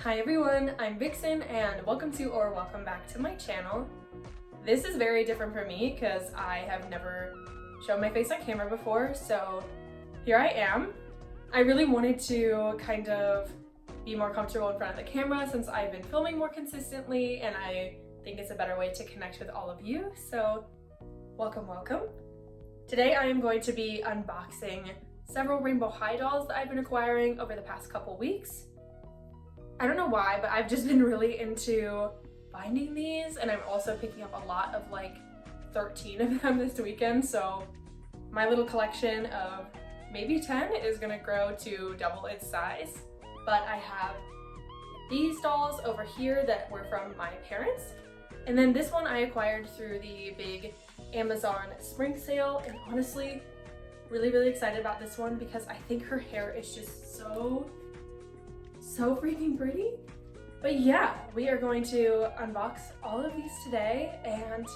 Hi everyone, I'm Vixen and welcome back to my channel. This is very different for me because I have never shown my face on camera before, so here I am. I really wanted to kind of be more comfortable in front of the camera since I've been filming more consistently and I think it's a better way to connect with all of you, so welcome. Today I am going to be unboxing several Rainbow High dolls that I've been acquiring over the past couple weeks. I don't know why, but I've just been really into finding these, and I'm also picking up a lot of like 13 of them this weekend, so my little collection of maybe 10 is gonna grow to double its size. But I have these dolls over here that were from my parents, and then this one I acquired through the big Amazon spring sale, and honestly, really excited about this one because I think her hair is just so freaking pretty. But yeah, we are going to unbox all of these today and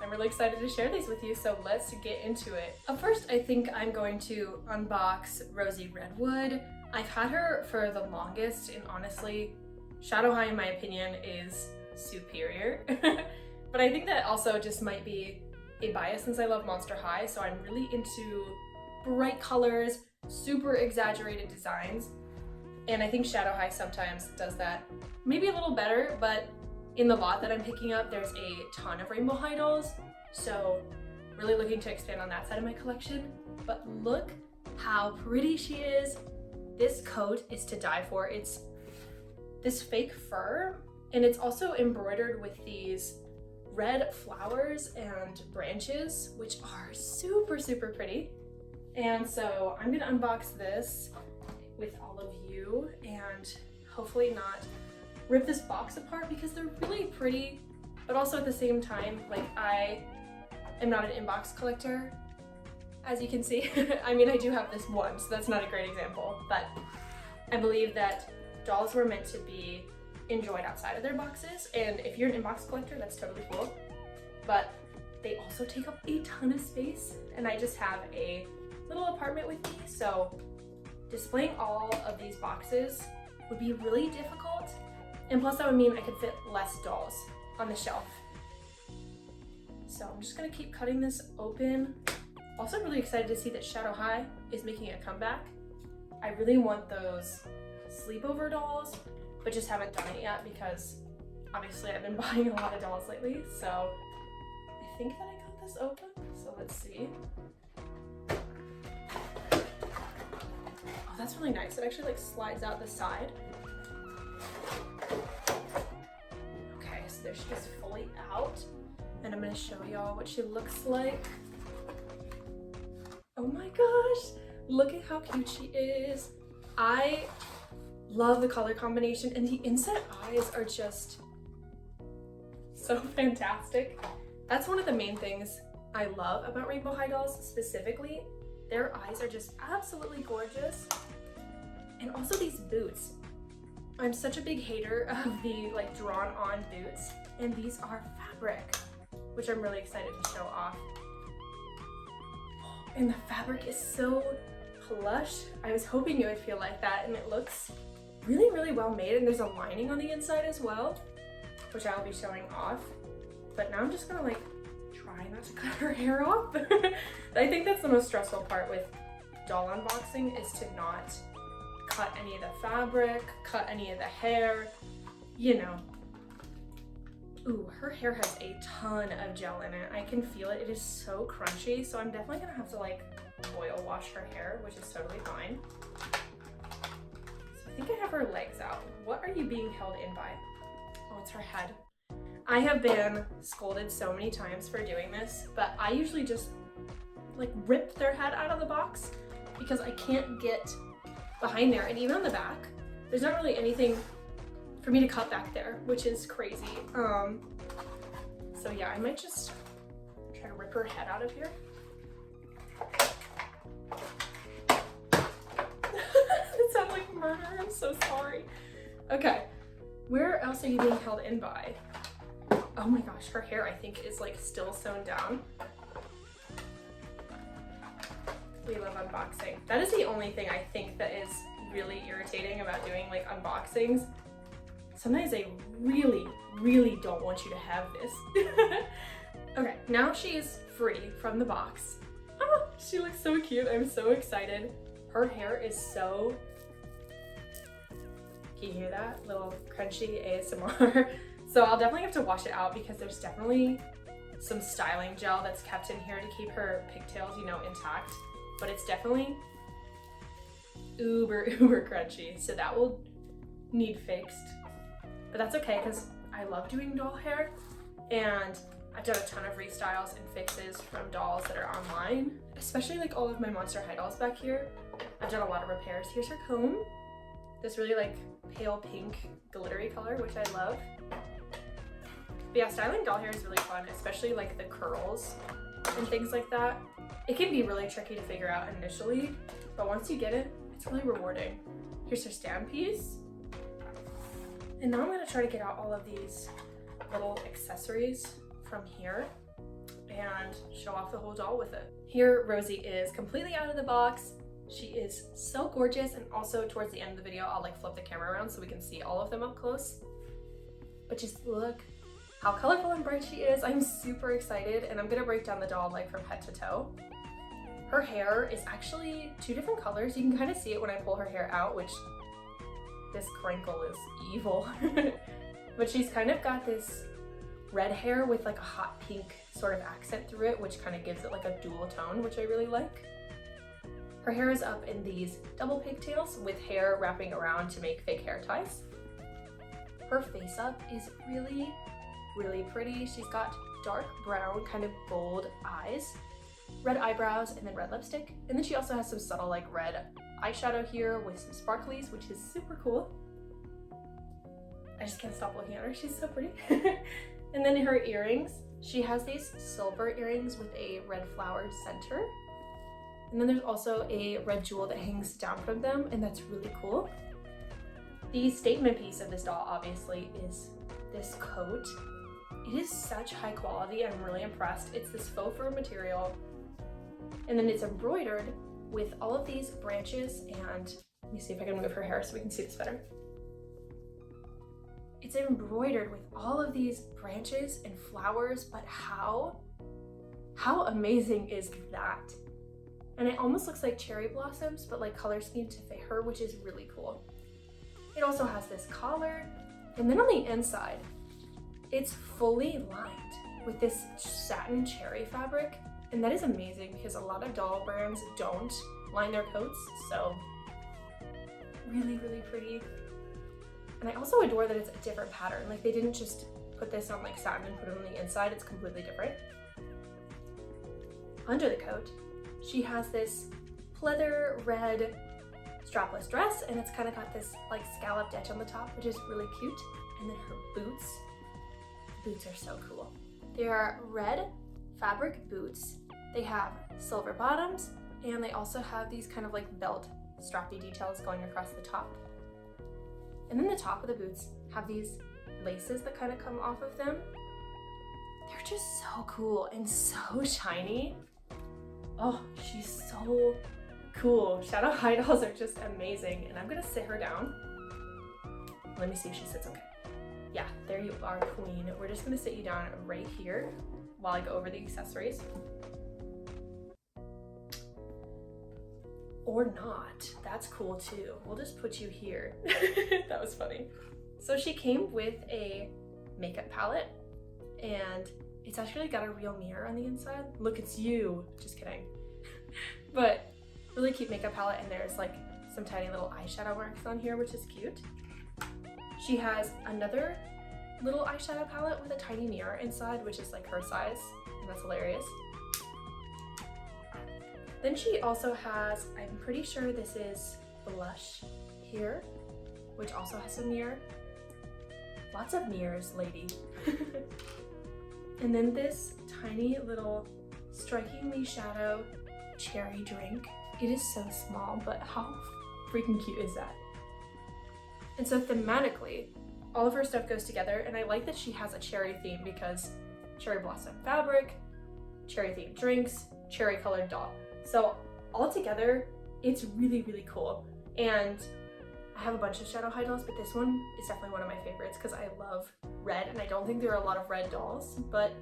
I'm really excited to share these with you, so let's get into it. Up first, I think I'm going to unbox Rosie Redwood. I've had her for the longest and honestly, Shadow High in my opinion is superior. But I think that also just might be a bias since I love Monster High, so I'm really into bright colors, super exaggerated designs. And I think Shadow High sometimes does that maybe a little better, but in the lot that I'm picking up, there's a ton of Rainbow High dolls, so really looking to expand on that side of my collection. But look how pretty she is. This coat is to die for. It's this fake fur, and it's also embroidered with these red flowers and branches, which are super pretty. And so I'm gonna unbox this with all of you and hopefully not rip this box apart because they're really pretty, but also at the same time, like, I am not an inbox collector, as you can see. I mean, I do have this one, so that's not a great example, but I believe that dolls were meant to be enjoyed outside of their boxes, and if you're an inbox collector, that's totally cool, but they also take up a ton of space, and I just have a little apartment with me, so displaying all of these boxes would be really difficult, and plus that would mean I could fit less dolls on the shelf. So I'm just gonna keep cutting this open. Also really excited to see that Shadow High is making a comeback. I really want those sleepover dolls, but just haven't done it yet because obviously I've been buying a lot of dolls lately, so I think that I got this open, so let's see. That's really nice. It actually like slides out the side. Okay, so there she is fully out. And I'm gonna show y'all what she looks like. Oh my gosh, look at how cute she is. I love the color combination and the inset eyes are just so fantastic. That's one of the main things I love about Rainbow High dolls specifically. Their eyes are just absolutely gorgeous. And also these boots. I'm such a big hater of the like drawn on boots, and these are fabric, which I'm really excited to show off. And the fabric is so plush. I was hoping it would feel like that, and it looks really well made, and there's a lining on the inside as well, which I'll be showing off. But now I'm just gonna like try not to cut her hair off. I think that's the most stressful part with doll unboxing, is to not cut any of the fabric, cut any of the hair, you know. Ooh, her hair has a ton of gel in it. I can feel it. It is so crunchy, so I'm definitely gonna have to like oil wash her hair, which is totally fine. So I think I have her legs out. What are you being held in by? Oh, it's her head. I have been scolded so many times for doing this, but I usually just like rip their head out of the box because I can't get behind there, and even on the back, there's not really anything for me to cut back there, which is crazy. So yeah, I might just try to rip her head out of here. It sounds like murder, I'm so sorry. Okay, where else are you being held in by? Oh my gosh, her hair I think is like still sewn down. We love unboxing. That is the only thing I think that is really irritating about doing like unboxings sometimes they really, really don't want you to have this. Okay, now she is free from the box. Oh, she looks so cute. I'm so excited. Her hair is so... Can you hear that? Little crunchy ASMR. So I'll definitely have to wash it out because there's definitely some styling gel that's kept in here to keep her pigtails, you know, intact. But it's definitely uber crunchy. So that will need fixed. But that's okay because I love doing doll hair, and I've done a ton of restyles and fixes from dolls that are online, especially like all of my Monster High dolls back here. I've done a lot of repairs. Here's her comb. This really like pale pink glittery color, which I love. But yeah, styling doll hair is really fun, especially like the curls and things like that. It can be really tricky to figure out initially, but once you get it, it's really rewarding. Here's her stand piece. And now I'm gonna try to get out all of these little accessories from here and show off the whole doll with it. Here, Rosie is completely out of the box. She is so gorgeous, and also towards the end of the video, I'll like flip the camera around so we can see all of them up close. But just look how colorful and bright she is. I'm super excited, and I'm gonna break down the doll like from head to toe. Her hair is actually 2 different colors. You can kind of see it when I pull her hair out, which this crinkle is evil. But she's kind of got this red hair with like a hot pink sort of accent through it, which kind of gives it like a dual tone, which I really like. Her hair is up in these double pigtails with hair wrapping around to make fake hair ties. Her face up is really, really pretty. She's got dark brown, kind of gold eyes, red eyebrows, and then red lipstick. And then she also has some subtle like red eyeshadow here with some sparklies, which is super cool. I just can't stop looking at her. She's so pretty. And then her earrings. She has these silver earrings with a red flowered center. And then there's also a red jewel that hangs down from them, and that's really cool. The statement piece of this doll, obviously, is this coat. It is such high quality. I'm really impressed. It's this faux fur material, and then it's embroidered with all of these branches, and let me see if I can move her hair so we can see this better. It's embroidered with all of these branches and flowers, but how amazing is that? And it almost looks like cherry blossoms, but like color scheme to fit her, which is really cool. It also has this collar, and then on the inside, it's fully lined with this satin cherry fabric, and that is amazing because a lot of doll brands don't line their coats, so really, really pretty. And I also adore that it's a different pattern. Like they didn't just put this on like satin and put it on the inside, it's completely different. Under the coat, she has this pleather red strapless dress, and it's kind of got this like scalloped edge on the top, which is really cute. And then her boots. The boots are so cool. They are red fabric boots. They have silver bottoms, and they also have these kind of like belt strappy details going across the top. And then the top of the boots have these laces that kind of come off of them. They're just so cool and so shiny. Oh, she's so cool. Shadow High dolls are just amazing. And I'm gonna sit her down. Let me see if she sits okay. Yeah, there you are, queen. We're just gonna sit you down right here while I go over the accessories. Or not, that's cool too. We'll just put you here. That was funny. So she came with a makeup palette, and it's actually got a real mirror on the inside. Look, it's you. Just kidding. But really cute makeup palette, and there's like some tiny little eyeshadow marks on here, which is cute. She has another little eyeshadow palette with a tiny mirror inside, which is like her size, and that's hilarious. Then she also has, I'm pretty sure this is blush here, which also has a mirror. Lots of mirrors, lady. And then this tiny little strikingly shadow cherry drink. It is so small, but how freaking cute is that? And so thematically, all of her stuff goes together, and I like that she has a cherry theme because cherry blossom fabric, cherry themed drinks, cherry colored doll. So all together, it's really, really cool. And I have a bunch of Shadow High dolls, but this one is definitely one of my favorites because I love red, and I don't think there are a lot of red dolls, but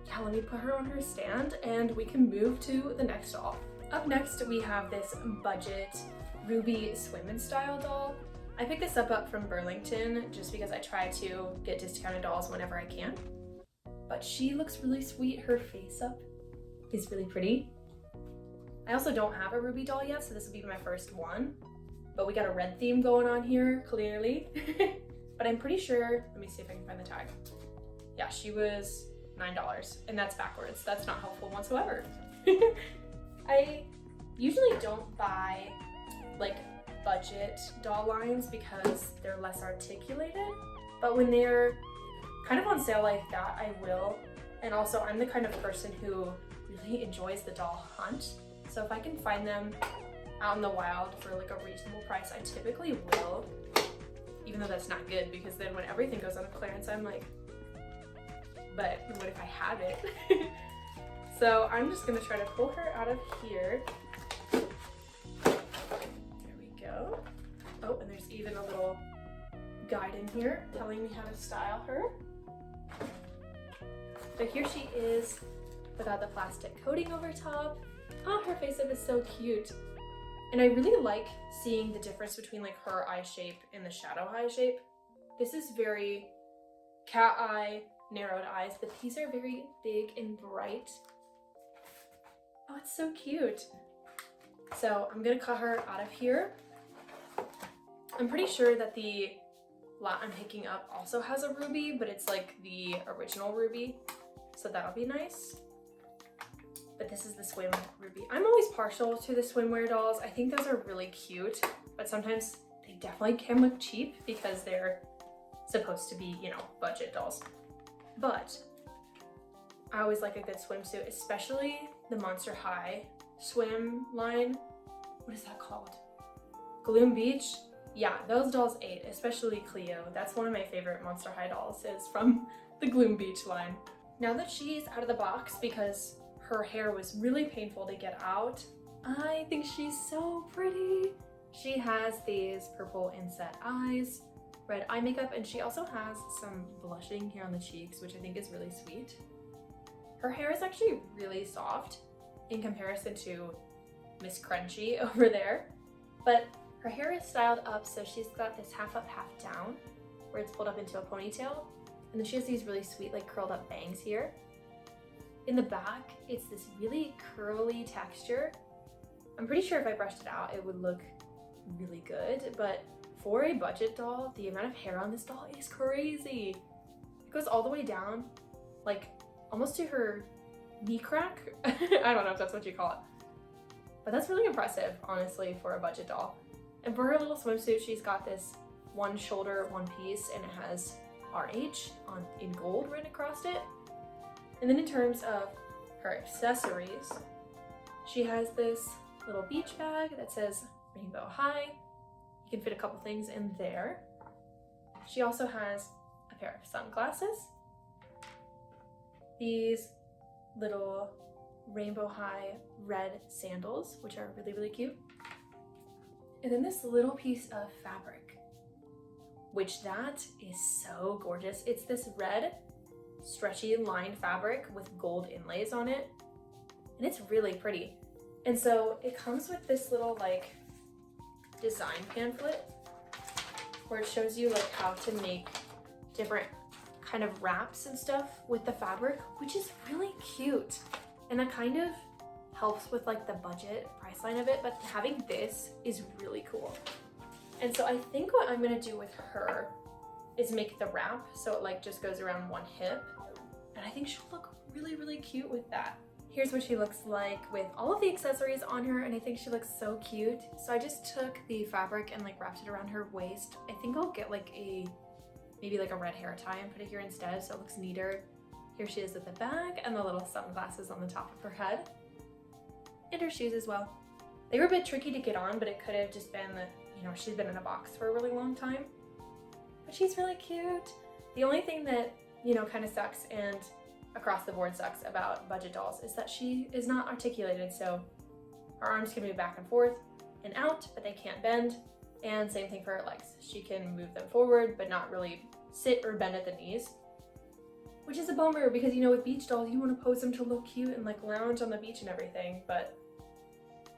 yeah, let me put her on her stand and we can move to the next doll. Up next, we have this budget Ruby swim and style doll. I picked this up from Burlington just because I try to get discounted dolls whenever I can. But she looks really sweet. Her face up is really pretty. I also don't have a Ruby doll yet, so this will be my first one. But we got a red theme going on here, clearly. But I'm pretty sure, let me see if I can find the tag. Yeah, she was $9, and that's backwards. That's not helpful whatsoever. I usually don't buy like budget doll lines because they're less articulated, but when they're kind of on sale like that, I will. And also, I'm the kind of person who really enjoys the doll hunt, so if I can find them out in the wild for like a reasonable price, I typically will, even though that's not good because then when everything goes on clearance, I'm like, but what if I have it? So I'm just gonna try to pull her out of here. There we go. Oh, and there's even a little guide in here telling me how to style her. So here she is without the plastic coating over top. Oh, her face up is so cute. And I really like seeing the difference between like her eye shape and the Shadow High shape. This is very cat eye, narrowed eyes, but these are very big and bright. Oh, it's so cute. So I'm gonna cut her out of here. I'm pretty sure that the lot I'm picking up also has a ruby, but it's like the original ruby, so that'll be nice. But this is the swim ruby. I'm always partial to the swimwear dolls. I think those are really cute, but sometimes they definitely can look cheap because they're supposed to be, you know, budget dolls. But I always like a good swimsuit, especially the Monster High swim line. What is that called? Gloom Beach? Yeah, those dolls ate, especially Cleo. That's one of my favorite Monster High dolls, is from the Gloom Beach line. Now that she's out of the box because her hair was really painful to get out, I think she's so pretty. She has these purple inset eyes, red eye makeup, and she also has some blushing here on the cheeks, which I think is really sweet. Her hair is actually really soft in comparison to Miss Crunchy over there, but her hair is styled up, so she's got this half up, half down, where it's pulled up into a ponytail, and then she has these really sweet, like curled up bangs here. In the back, it's this really curly texture. I'm pretty sure if I brushed it out, it would look really good, but for a budget doll, the amount of hair on this doll is crazy. It goes all the way down, like almost to her knee crack. I don't know if that's what you call it, but that's really impressive, honestly, for a budget doll. And for her little swimsuit, she's got this one shoulder, one piece, and it has RH in gold written across it. And then in terms of her accessories, she has this little beach bag that says Rainbow High. You can fit a couple things in there. She also has a pair of sunglasses, these little Rainbow High red sandals, which are really, really cute. And then this little piece of fabric, which that is so gorgeous. It's this red stretchy lined fabric with gold inlays on it, and it's really pretty. And so it comes with this little like design pamphlet where it shows you like how to make different kind of wraps and stuff with the fabric, which is really cute. And that kind of helps with like the budget price line of it, but having this is really cool. And so I think what I'm gonna do with her is make the wrap so it like just goes around one hip, and I think she'll look really, really cute with that. Here's what she looks like with all of the accessories on her, and I think she looks so cute. So I just took the fabric and like wrapped it around her waist. I think I'll get like maybe like a red hair tie and put it here instead so it looks neater. Here she is with the bag and the little sunglasses on the top of her head. And her shoes as well. They were a bit tricky to get on, but it could have just been that, you know, she's been in a box for a really long time. But she's really cute. The only thing that, you know, kind of sucks and across the board sucks about budget dolls is that she is not articulated, so her arms can move back and forth and out, but they can't bend. And same thing for her legs. She can move them forward, but not really sit or bend at the knees. Which is a bummer because, you know, with beach dolls, you want to pose them to look cute and like lounge on the beach and everything. But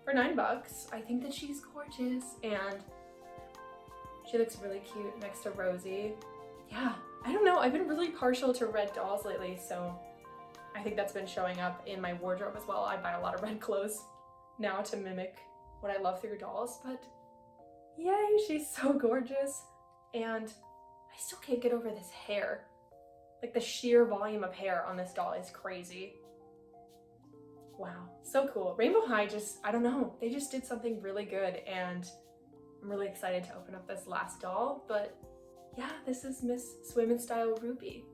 for $9, I think that she's gorgeous and she looks really cute next to Rosie. Yeah, I don't know. I've been really partial to red dolls lately, so I think that's been showing up in my wardrobe as well. I buy a lot of red clothes now to mimic what I love through dolls, but yay, she's so gorgeous. And I still can't get over this hair. Like the sheer volume of hair on this doll is crazy. Wow, so cool. Rainbow High just, I don't know, they just did something really good and I'm really excited to open up this last doll, but yeah, this is Miss Swim in Style Ruby.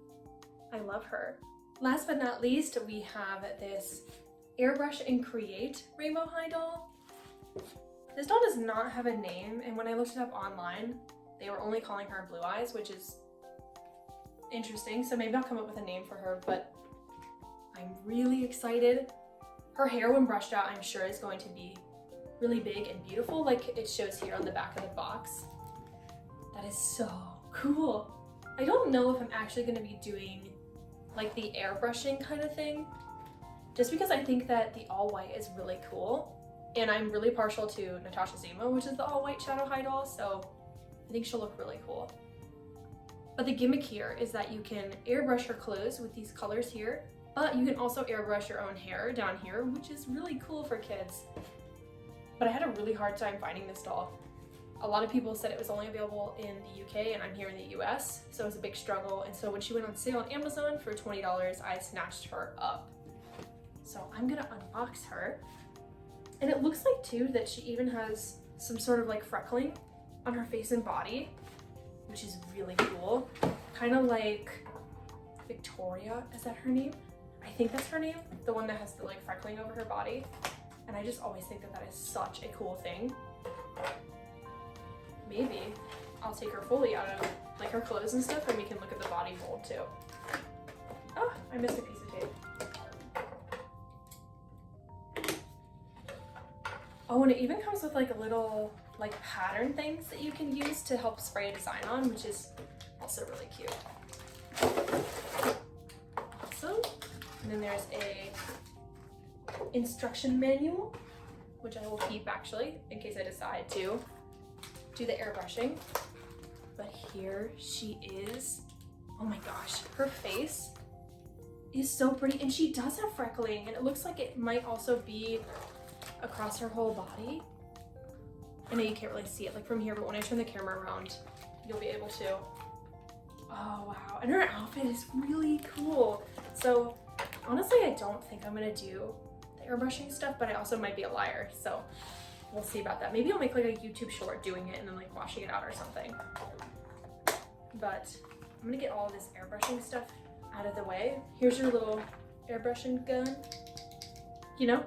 I love her. Last but not least, we have this Airbrush and Create Rainbow High doll. This doll does not have a name, and when I looked it up online, they were only calling her Blue Eyes, which is interesting, so maybe I'll come up with a name for her, but I'm really excited. Her hair when brushed out, I'm sure is going to be really big and beautiful, like it shows here on the back of the box. That is so cool. I don't know if I'm actually going to be doing like the airbrushing kind of thing, just because I think that the all white is really cool, and I'm really partial to Natasha Zima, which is the all white Shadow High doll, so I think she'll look really cool. But the gimmick here is that you can airbrush her clothes with these colors here, but you can also airbrush your own hair down here, which is really cool for kids. But I had a really hard time finding this doll. A lot of people said it was only available in the UK, and I'm here in the US, so it was a big struggle. And so when she went on sale on Amazon for $20, I snatched her up. So I'm gonna unbox her. And it looks like too that she even has some sort of like freckling on her face and body, which is really cool. Kind of like Victoria, is that her name? I think that's her name, the one that has the like freckling over her body. And I just always think that that is such a cool thing. Maybe I'll take her fully out of like her clothes and stuff, and we can look at the body mold too. Oh, I missed a piece of tape. Oh, and it even comes with like a little like pattern things that you can use to help spray a design on, which is also really cute. Awesome. And then there's a instruction manual, which I will keep actually in case I decide to do the airbrushing. But here she is. Oh my gosh, her face is so pretty, and she does have freckling, and it looks like it might also be across her whole body. I know you can't really see it like from here, but when I turn the camera around, you'll be able to. Oh wow, and her outfit is really cool. So honestly, I don't think I'm gonna do the airbrushing stuff, but I also might be a liar, so we'll see about that. Maybe I'll make like a YouTube short doing it and then like washing it out or something. But I'm gonna get all of this airbrushing stuff out of the way. Here's your little airbrushing gun, you know?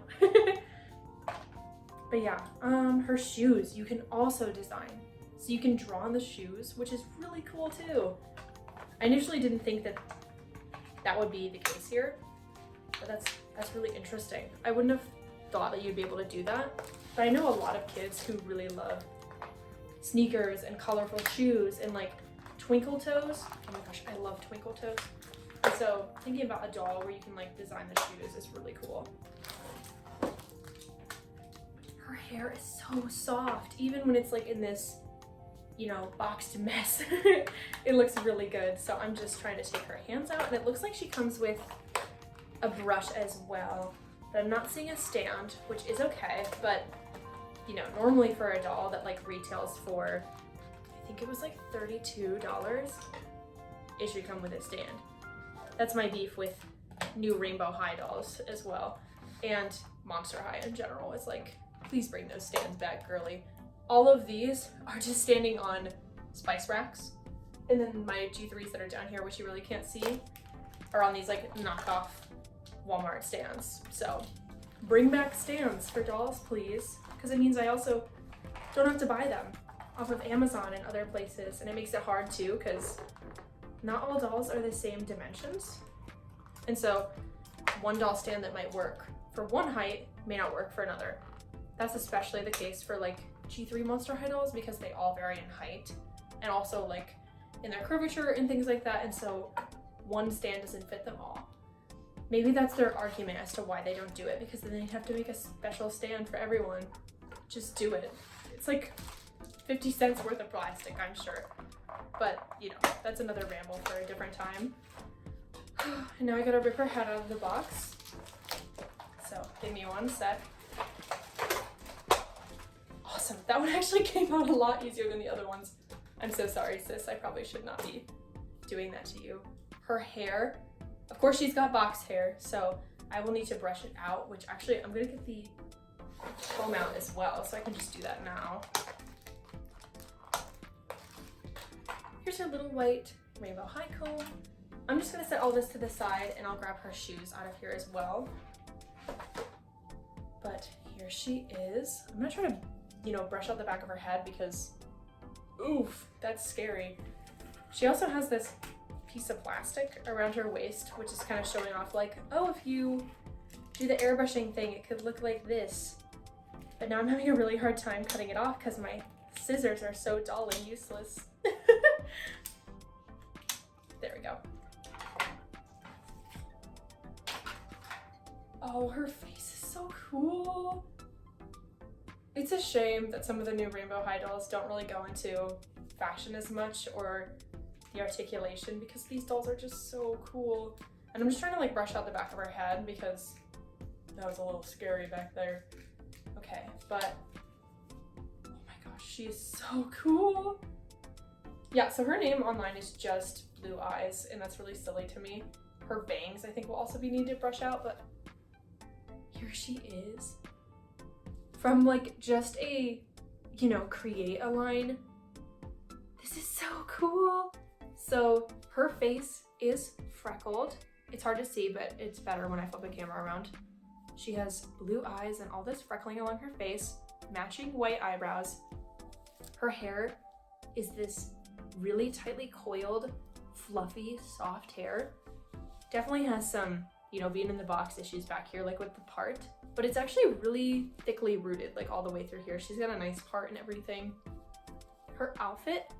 But yeah, her shoes you can also design. So you can draw on the shoes, which is really cool too. I initially didn't think that that would be the case here, but that's really interesting. I wouldn't have thought that you'd be able to do that, but I know a lot of kids who really love sneakers and colorful shoes and like twinkle toes. Oh my gosh, I love twinkle toes. And so thinking about a doll where you can like design the shoes is really cool. Her hair is so soft, even when it's like in this, you know, boxed mess. It looks really good. So I'm just trying to take her hands out, and it looks like she comes with a brush as well, but I'm not seeing a stand, which is okay. But you know, normally for a doll that like retails for, I think it was like $32, it should come with a stand. That's my beef with new Rainbow High dolls as well, and Monster High in general. Is like, please bring those stands back, girly. All of these are just standing on spice racks, and then my G3s that are down here, which you really can't see, are on these like knockoff Walmart stands. So bring back stands for dolls, please, because it means I also don't have to buy them off of Amazon and other places, and it makes it hard too, because not all dolls are the same dimensions, and so one doll stand that might work for one height may not work for another. That's especially the case for like G3 Monster High dolls because they all vary in height and also like in their curvature and things like that, and so one stand doesn't fit them all. Maybe that's their argument as to why they don't do it, because then they'd have to make a special stand for everyone. Just do it. It's like 50 cents worth of plastic, I'm sure. But, you know, that's another ramble for a different time. And now I gotta rip her head out of the box. So, give me one sec. Awesome. That one actually came out a lot easier than the other ones. I'm so sorry, sis. I probably should not be doing that to you. Her hair, of course she's got box hair, so I will need to brush it out, which actually I'm gonna get the comb out as well, so I can just do that now. Here's her little white Rainbow High comb. I'm just gonna set all this to the side and I'll grab her shoes out of here as well. But here she is. I'm gonna try to, you know, brush out the back of her head because, oof, that's scary. She also has this piece of plastic around her waist, which is kind of showing off like, oh, if you do the airbrushing thing, it could look like this. But now I'm having a really hard time cutting it off because my scissors are so dull and useless. There we go. Oh, her face is so cool. It's a shame that some of the new Rainbow High dolls don't really go into fashion as much, or the articulation, because these dolls are just so cool. And I'm just trying to like brush out the back of her head because that was a little scary back there. Okay, but oh my gosh, she is so cool. Yeah, so her name online is just Blue Eyes, and that's really silly to me. Her bangs I think will also be needed to brush out, but here she is. From like just a, you know, create a line. This is so cool. So her face is freckled. It's hard to see, but it's better when I flip the camera around. She has blue eyes and all this freckling along her face, matching white eyebrows. Her hair is this really tightly coiled, fluffy, soft hair. Definitely has some, you know, being in the box issues back here, like with the part, but it's actually really thickly rooted, like all the way through here. She's got a nice part and everything. Her outfit,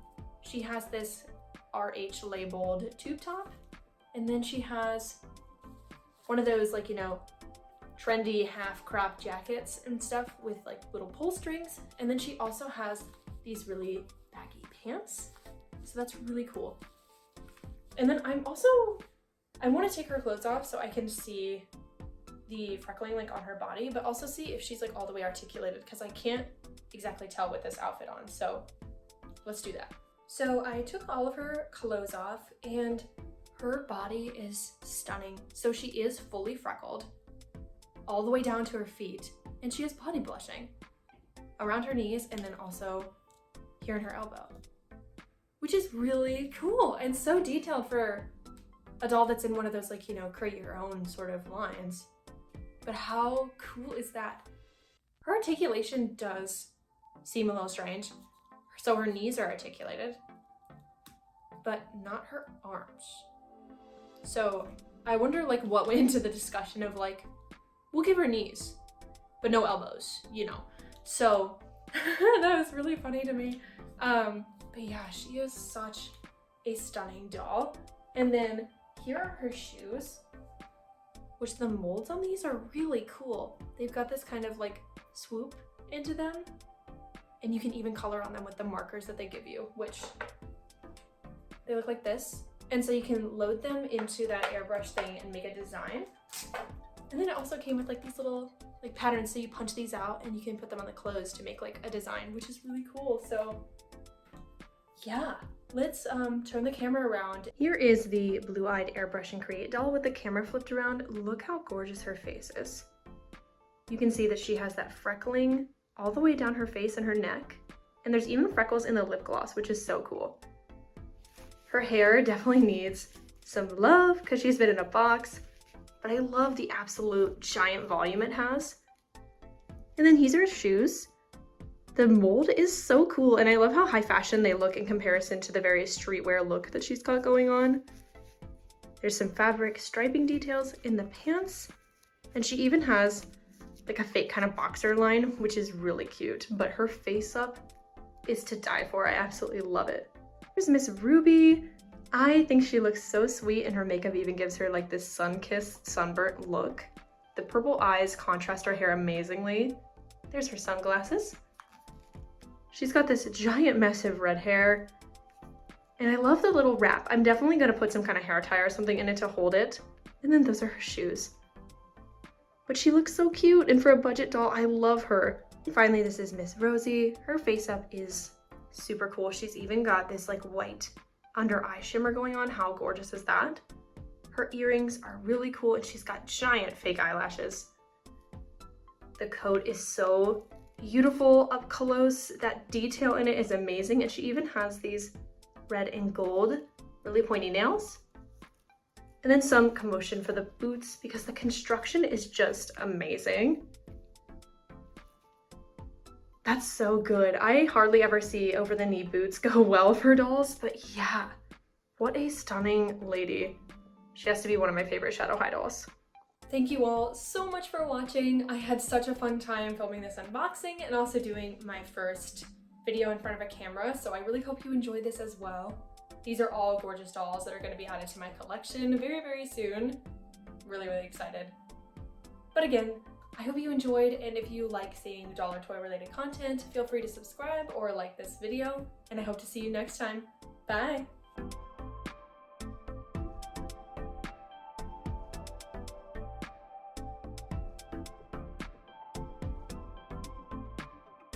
she has this RH labeled tube top, and then she has one of those, like, you know, trendy half crop jackets and stuff with like little pull strings, and then she also has these really baggy pants, so that's really cool. And then I want to take her clothes off so I can see the freckling like on her body, but also see if she's like all the way articulated, because I can't exactly tell with this outfit on, so let's do that. So I took all of her clothes off and her body is stunning. So she is fully freckled all the way down to her feet, and she has body blushing around her knees and then also here in her elbow, which is really cool and so detailed for a doll that's in one of those, like, you know, create your own sort of lines. But how cool is that? Her articulation does seem a little strange. So her knees are articulated, but not her arms. So I wonder like what went into the discussion of like, we'll give her knees, but no elbows, you know? So that was really funny to me. But yeah, she is such a stunning doll. And then here are her shoes, which the molds on these are really cool. They've got this kind of like swoop into them, and you can even color on them with the markers that they give you, which they look like this. And so you can load them into that airbrush thing and make a design. And then it also came with like these little like patterns, so you punch these out and you can put them on the clothes to make like a design, which is really cool. So yeah, let's turn the camera around. Here is the blue-eyed Airbrush and Create doll with the camera flipped around. Look how gorgeous her face is. You can see that she has that freckling all the way down her face and her neck, and there's even freckles in the lip gloss, which is so cool. Her hair definitely needs some love because she's been in a box, but I love the absolute giant volume it has. And then these are shoes. The mold is so cool, and I love how high fashion they look in comparison to the very streetwear look that she's got going on. There's some fabric striping details in the pants, and she even has like a fake kind of boxer line, which is really cute, but her face up is to die for. I absolutely love it. Here's Miss Ruby. I think she looks so sweet, and her makeup even gives her like this sun-kissed, sunburnt look. The purple eyes contrast her hair amazingly. There's her sunglasses. She's got this giant mess of red hair, and I love the little wrap. I'm definitely gonna put some kind of hair tie or something in it to hold it. And then those are her shoes. But she looks so cute, and for a budget doll, I love her. Finally, this is Miss Rosie. Her face up is super cool. She's even got this like white under eye shimmer going on. How gorgeous is that? Her earrings are really cool, and she's got giant fake eyelashes. The coat is so beautiful up close. That detail in it is amazing, and she even has these red and gold really pointy nails. And then some commotion for the boots because the construction is just amazing. That's so good. I hardly ever see over the knee boots go well for dolls, but yeah, what a stunning lady. She has to be one of my favorite Shadow High dolls. Thank you all so much for watching. I had such a fun time filming this unboxing and also doing my first video in front of a camera, so I really hope you enjoyed this as well. These are all gorgeous dolls that are going to be added to my collection very, very soon. Really, really excited. But again, I hope you enjoyed, and if you like seeing doll or toy related content, feel free to subscribe or like this video, and I hope to see you next time. Bye!